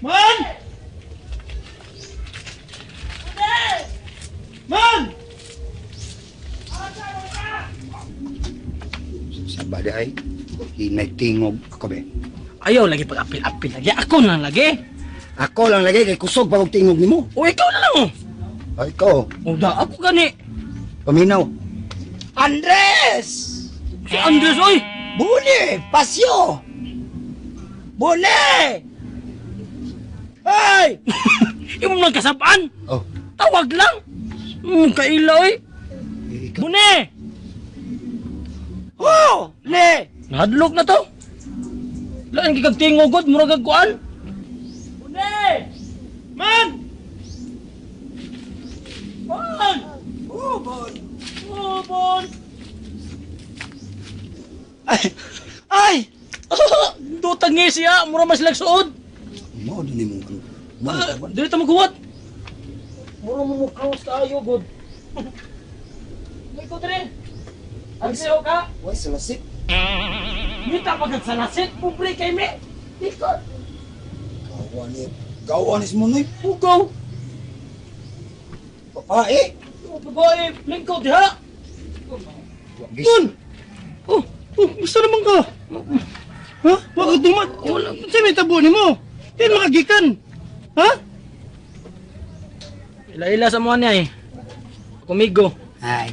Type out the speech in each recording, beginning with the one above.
Man! Man! Sabah di ay. Hinay tingog ako be. Ayaw lagi pag-apil-apil lagi. Ako lang lagi. Ako lang lagi kay kusog pa og tingog nimo. O ikaw na lang oh. Ay ikaw, O da ako gani. paminaw. Andres! Si Andres oy. Buni! Pasyo! Buni! Ay! Imo lang kasabaan. Oh, Tawag lang. Kaila oy. ikaw. Bune. Oh! Le! Nahadlok na to. Laan kikag tingogod murag kag kuan. Bune! Man! Man! Oh, bon! Oh, bon! Ay! Ay! Dutang nga siya, mura mas lagsuod. Mo din mo. Dili ta maghuwat. Mura mo mukhaos tayo, god. May ko dre. Agsiyo ka. Why salasik? Nita pagkagsalasit, pobre kay me. Ikot. Gawanis mo noy. Ugaw. Papae. Babae, lingkod diha. Gis. Oh, gusto naman ka. Ha? Bakit dumat? Wala, saan may tabo ni mo? Hindi makagikan. Ha? Ila-ila sa mga niya eh. Kumigo. Ay.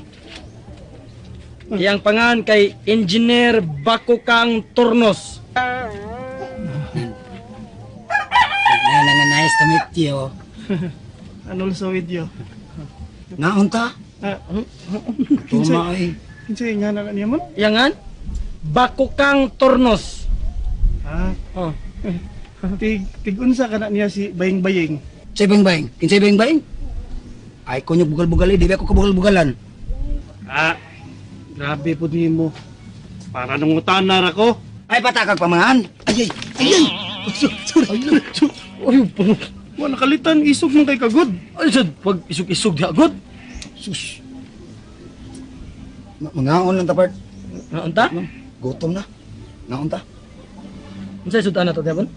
Iyang pangan kay Engineer Bakukang Turnos. Nice to meet you. Ano sa video? Naunta? Tuma ay. Kinsay nga na niya man? Iyangan? Bakukang Turnos. Ah, Oh. tig-unsa ka na niya si Baying-Baying. Say bang. Kinsay bang. Ay ko nyo bugal-bugal di ba ko kabugal-bugalan. Ah, grabe po nimo. Para nung utanar ako. Ay patakag pamangan. Ay. Sorry. Ay, wala nakalitan isog man kay kagod. Ay, sad, pag isog-isog di agad. Sus. Mangaon lang tapart. Naunta? Gutom na. Naunta. Unsay sudan na to, Devon?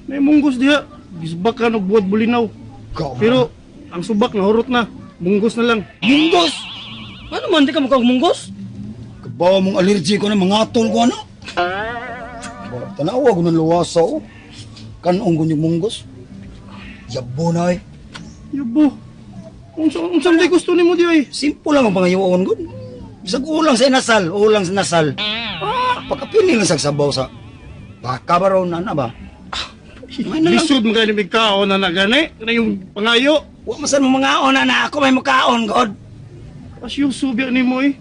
May munggos diha. Gisbak ka buhat bulinaw. Pero ang subak nahurot na. Munggos na lang. munggos. Ano man, di ka makamunggos? Kabaw mong allergy ko na mangatol ko ano. Tanawa ko ng luwasa o. Kanong ko yung munggos. Yabo na eh. Yabo. Unsa day gusto nimo di ay? Simple lang ang pangayoon ko. Bisag ulang sa inasal. Ulang sa nasal. Pagkapili lang sa sabaw sa. Baka ba raw na ba? May na lang. Lisod mo kayo ni Mikao na nagani. Na yung pangayo. Wa masan mo mga ona na ako may makaon god. As yung subyak nimo eh.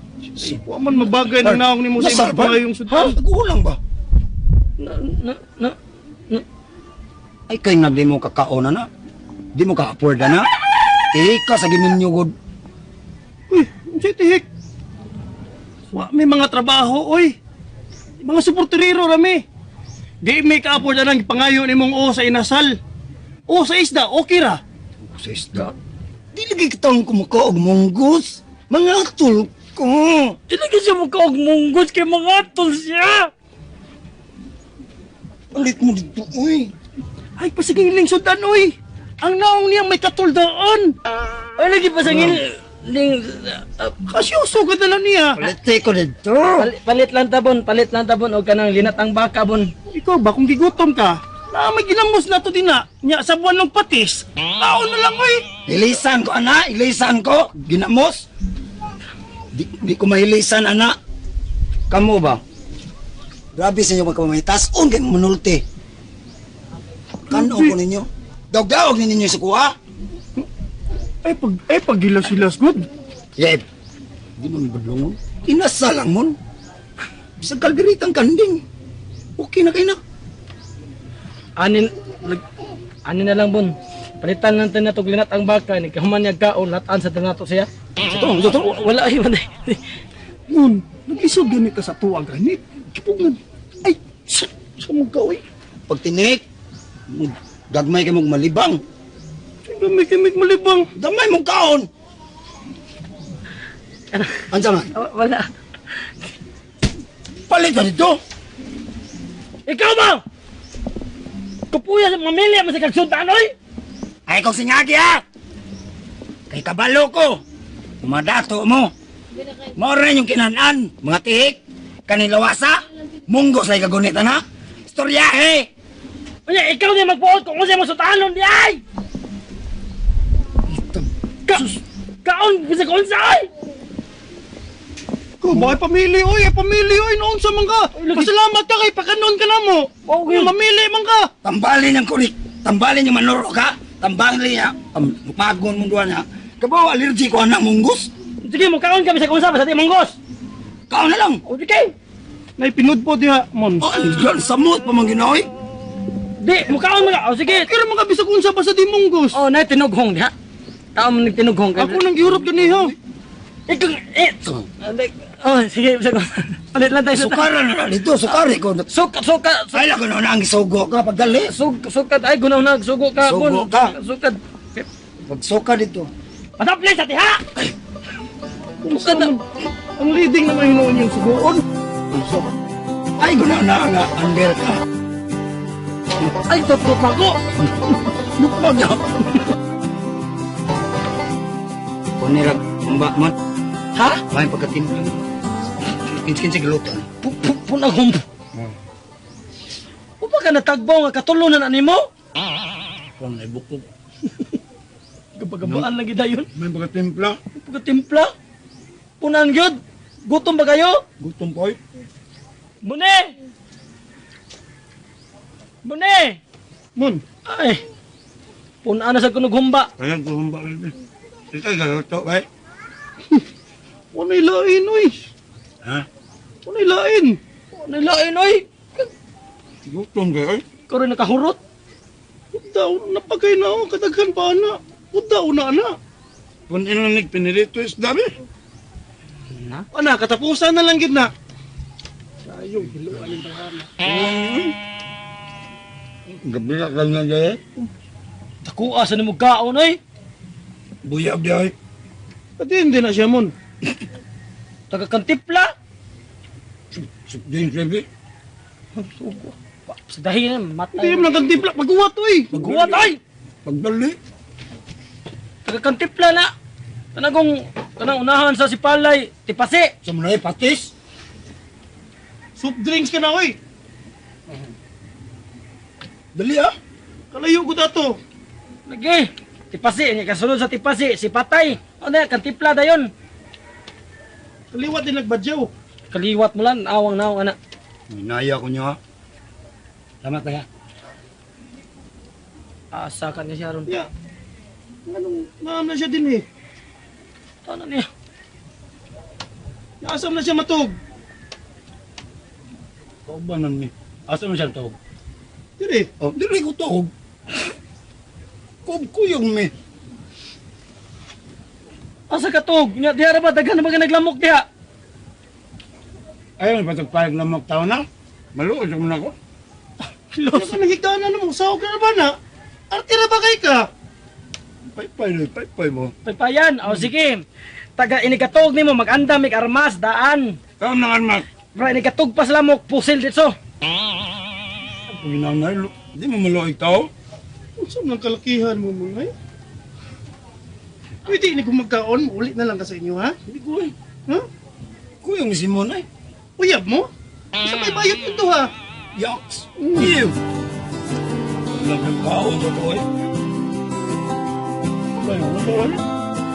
Wa man mabagay ng naong nimo sa Nasal imong ba? pangayong sudan. Ulang ba? Na. Ay kay nga di mo kakaon na. Di mo ka-afford na. Ika sa gininyo god. Uy, unsay tihik? Wa may mga trabaho oy. Mga suporterero rami. Di may ka-afford na ng pangayo nimong o sa inasal. O sa isda, okay ra. Sa isda. Di lagi kitang kumakaog munggos. Mga tul ko. Di lagi siya mukhaog munggos kay mga tol siya. Palit mo dito, uy. Ay, pasigiling sudan oy. Ang naong niyang may katuldaan. Ay, lagi pa sa ngil... Kasyoso ka na lang niya. Palit ko dito. Palit lang tabon, o kanang linatang baka bon. Ikaw ba, kung gigutom ka, na may ginamos na to din na. Nya, sa buwan ng patis. Taon na lang oy. Ilisan ko, ana. Ilisan ko. Ginamos. Di ko mahilisan, ana. Kamu ba? Grabe sa inyo magkamamitas. Kaya manulti. Kanong ko ninyo. Dawag ninyo sa kuha. Ay, pag-gilas-gilas good. Yep. Di mo nabadlungon. Inasa lang mon. Bisag kalgaritang kanding. Okay na kayo na. Anin na lang bon. Palitan lang tayo na itong linatang baka. Ni kahuman niya kaon, lataan sa tanato siya. Wala ay man. Yun, nag-isog ganit ka sa tuwa ganit. Kipungan. Ay, sa mong gawin. Pag tinik, gagmay kayo mong malibang. Gamay-gamay malibang. Gamay mong kaon. Ansa man? Wala. Palit ka dito. Ikaw ba? Kapuya sa mamilya mo sa kagsuntaan, oy! Ay, kong singagi ha! Kay kabalo ko, umadato mo. Maurin yung kinanan, mga tihik, kanilawasa, munggos na ikagunita na. Storyahe! Unya, ikaw din magpuot kung kasi mo sutanon di ay! Kaon, bisa kaon sa ay! Ko, bakit pamili, oy, noon sa mga. Pasalamat ka kay pakanon ka na mo. Okay. Mamili man ka. Tambalin yung kulik, tambalin yung manuro ka, tambalin niya, magon mong duwa niya. Kabaw, allergy ko anak munggos. Sige mo, kaon kami sa kunsa, basta di manggos! Kaon na lang. O, sige! Nay pinud po diha, mon. Oh, ang samot pa mang ginoy. Di, mo kaon mga, o sige! Kira mga bisag unsa ba sa di monggos. Oh, na tinughong diha. Tao mo nagtinughong ka. Ako nang giurot ganiha. Ikaw, oh, sige, sige. Palit lang tayo sa Sukaran na dito, sukari ko. Suka. Ay, lang ko na ang isugo ka pagdali. Sukat, ay, gunaw na, sugo ka. Sugo ka. Sukat. Pagsuka dito. Patapli sa tiha! Sukat na. Ang leading na mahinuon yung sugoon. Ay, guna na nga, under ka. Ay, tutut ako! Lukpag na. Punirag, mbak mo. Ha? May pagkatimpla. Kinsi gilutan. Punagong. Upa ka natagbaw nga katulunan ani mo? Kung ay bukog. Kapagabaan lagi dayon. May pagkatimpla. Pagkatimpla. Punan gyud. Gutom ba kayo? Gutom po. Mune! Mune! Mon, Ay. Punan na sa kunog humba. Kaya guhumba rin. Ito ay galuto, bay. unay lain, oy. Ha? Unay lain. Nilain oy. Gutom kayo. Ikaw rin nakahurot. Udaw, napagay na ako, kadaghan pa na. Udaw na. Kung inanig pinirito is dami. Ana, katapusan na lang gid na. Sayong, hiluan yung tangana. Gabi na ka na dyan. Takua sa nimog kaon oy. Buyab di ay. Pati hindi na siya, mon. Tagakantipla. Din sabi. Sugo. Sa dahilan, Hindi matay. mo nagkantipla, pagkuwat, oy. Magkuwat oy. Pagdali. Tagakantipla na. Kanang unahan sa sipalay, tipasi. Sa mga patis. Soup drinks ka na, oy. Dali ah. Kalayo ko dato. Lagi. Tipasi, niya kasunod sa tipasi, si patay. Ano na, kantipla dayon. Kaliwat din nagbadyaw. Kaliwat mo lang, awang naong anak. Minaya ko niya. Tama kaya. Asa ka niya siya ron. Ya. Anong, naam na siya din eh. Ano niya? Asam na siya matug. Kauban ni. Asa mo siya tawag? Dire. Oh, dili ko tawag. Kuyong mi. Asa ka tog? Diya ra ba, daghan na mga naglamok diya. Ayaw, may patagpayag na magtao na. Maluod mo na ko. Ano ka nagigdaan na mo? Sawag ka na ba na? Arte na ba kay ka? Paypay mo. Pagpayan, o sige. Taga inikatog ni mo, mag-anda, armas, daan. Kaam na armas. Bra, inikatog pa sa lamok, pusil dito. Ginanay, di mo maluod tao. Saan ang kalakihan mo mo ay? Pwede ini kung magkaon, ulit na lang ka sa inyo, ha? Hindi ko eh. Ha? Kuyong si Monay. Uyab mo? Sa may bayot mo to, ha? Yaks. Ew. Nagkakaon ko to eh.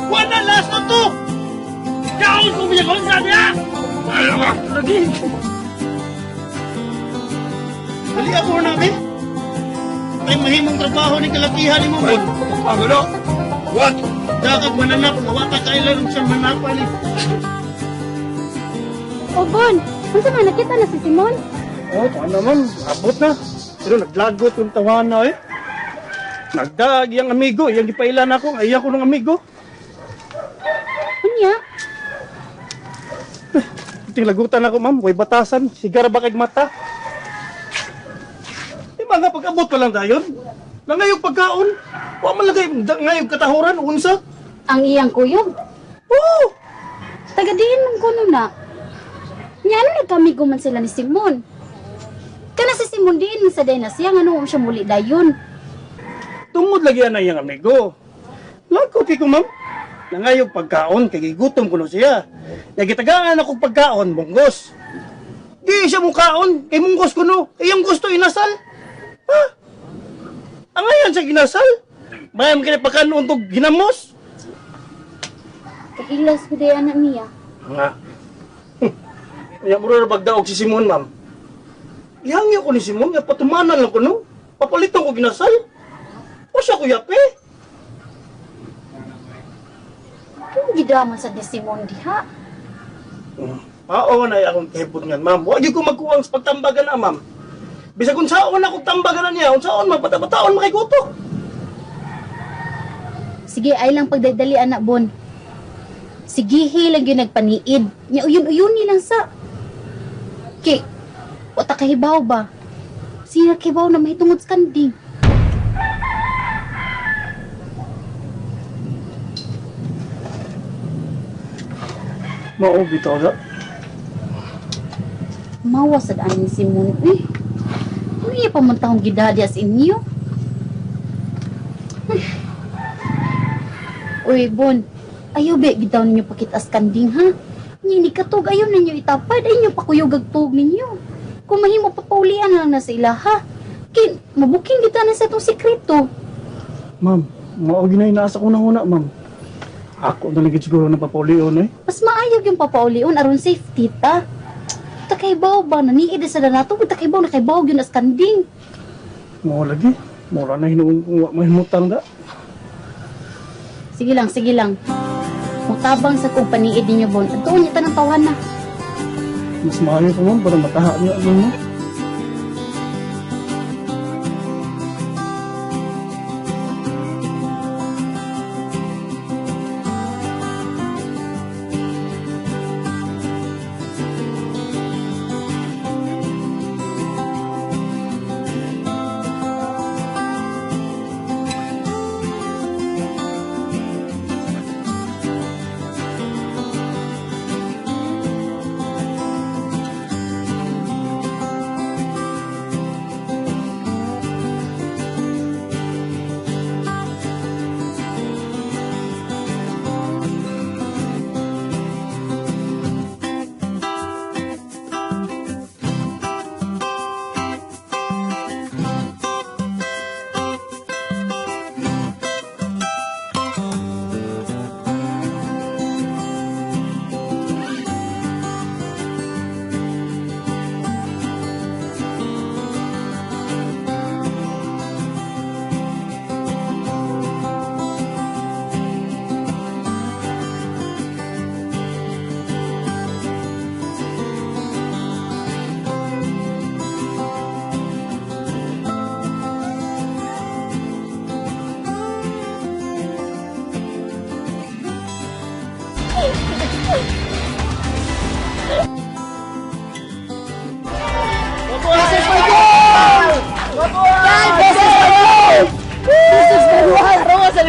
Wala, last na to! Kaon ko biya kon sa diya. Ayaw ka. Lagi. Dali ako namin. Ay mahimong trabaho ni kalakihan ni mo, Ay, Bon. pagulo. What? Dagag mananap, nawata kailan sa manapan ni. O Bon, kung saan nakita na si Simon? Oh, paano naman, abot na. Pero naglagot yung tawana eh. Nagdag yung amigo, yung gipailan ako, ayaw ko ng amigo. Kunya, Tinglagutan ako, ma'am, way batasan, sigar ba kay mata? Di ba nga pag-abot pa lang dayon? Langayog pagkaon, wa man lagay ngayog katahuran, unsa? ang iyang kuyog. Oo! Tagadiin man kuno na. Nya ano nagkamigo man sila ni Simon. Kana si Simon din sa day na siya nga nung siya muli dayon. Tungod lagi na iyang amigo. Lako kay ko ma'am. Nangayog pagkaon kay gutom kuno siya. Nagitagaan ako pagkaon bunggos. Di siya mukaon kay munggos kuno. Iyang gusto inasal. Ha? Angayan sa ginasal. Bayam kini pagkaon tog ginamos. Kagilas ko day anak niya. Nga. Kaya mo rin bagdaog si Simon, ma'am. Ihangyo ko ni Simon, nga patumanan lang ko, no? Papalitan ko ginasal. O siya ko yape. Kung gidaman sa di Simon diha. Oo na akong kehipot nga, ma'am. Huwag ko magkuwang sa pagtambagan na, ma'am. Bisa kung saan ako tambagan na niya, kung saan mapata-bataon makikuto. Sige, ay lang pagdadali anak Bon. Sige, lang yun nagpaniid. Nya uyon-uyon nilang sa... Kay, wata kahibaw ba? Sina kahibaw na may tungod sa kanding. Mao, bitaw na. Mawa sa daan ni Simon. Ano iya pamantahong gidadi as inyo? Uy, Bon. Ayaw be, bitaw ninyo pakitas kanding, ha? Nini katog, ayaw ninyo itapad. Ayaw pakuyog agtog ninyo. Kung mahimo papaulian lang na sa ila, ha? Kin, mabuking kita na sa itong sikreto. Ma'am, mao ginay naasa ko na huna, ma'am. Ako na ligid siguro ng papaulion, eh. Mas maayog yung papaulion aron safety, ta? Takaybaw ba? Naniid sa danato. Takaybaw, nakaybaw yun as kanding. Mao lagi. Mura na hinuong kung wa mahimutang da. Sige lang. Mutabang sa kong paniid ninyo, Bon. At doon niya tanang tawahan na. Mas maayo ko, ma'am, para mataha niya, ma'am.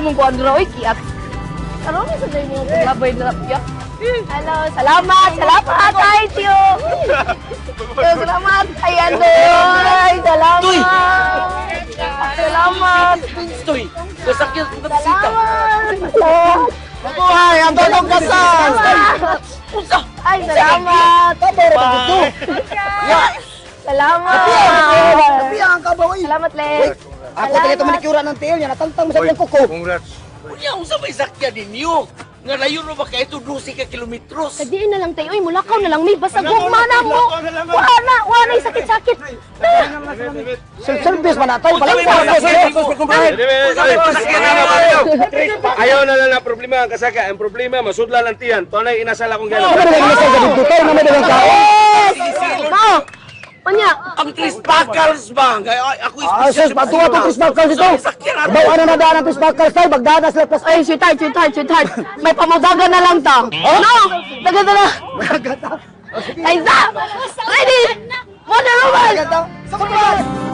Mong kuan dira oy kiat. Karon sa day mo labay na lapya. Hello, salamat, thank you. Salamat, ay ay, salamat. Salamat. Stoy, kasakit ko na sita. Mabuhay, ang bagong kasal. Ay, salamat. Salamat. Salamat, Lex. Ako tayo tumanikura ng tail niya, natantang mo sa tiyang kuko. Unya, unsa may sakya ninyo? Nga layo na ba kayo 12 ka kilometros? Kadiin na lang tayo, uy, mulakaw na lang, may basta gugmana mo. Wala na, sakit-sakit. Self-service man natin, palang Ayaw na lang na problema ang kasaka. Ang problema, masudla lang tiyan. Tunay inasal akong gano'n. Anya, Ang Tris Bakals ba? Ako Sus, patuwa itong Trisbakals ito. Bawa na nadaan ang Trisbakals tayo, magdaan sila pas. ay, sweetheart. May pamudagan na lang ta. No, dagan na. Ay, sa! Ready! Wonder Woman! Sumunod!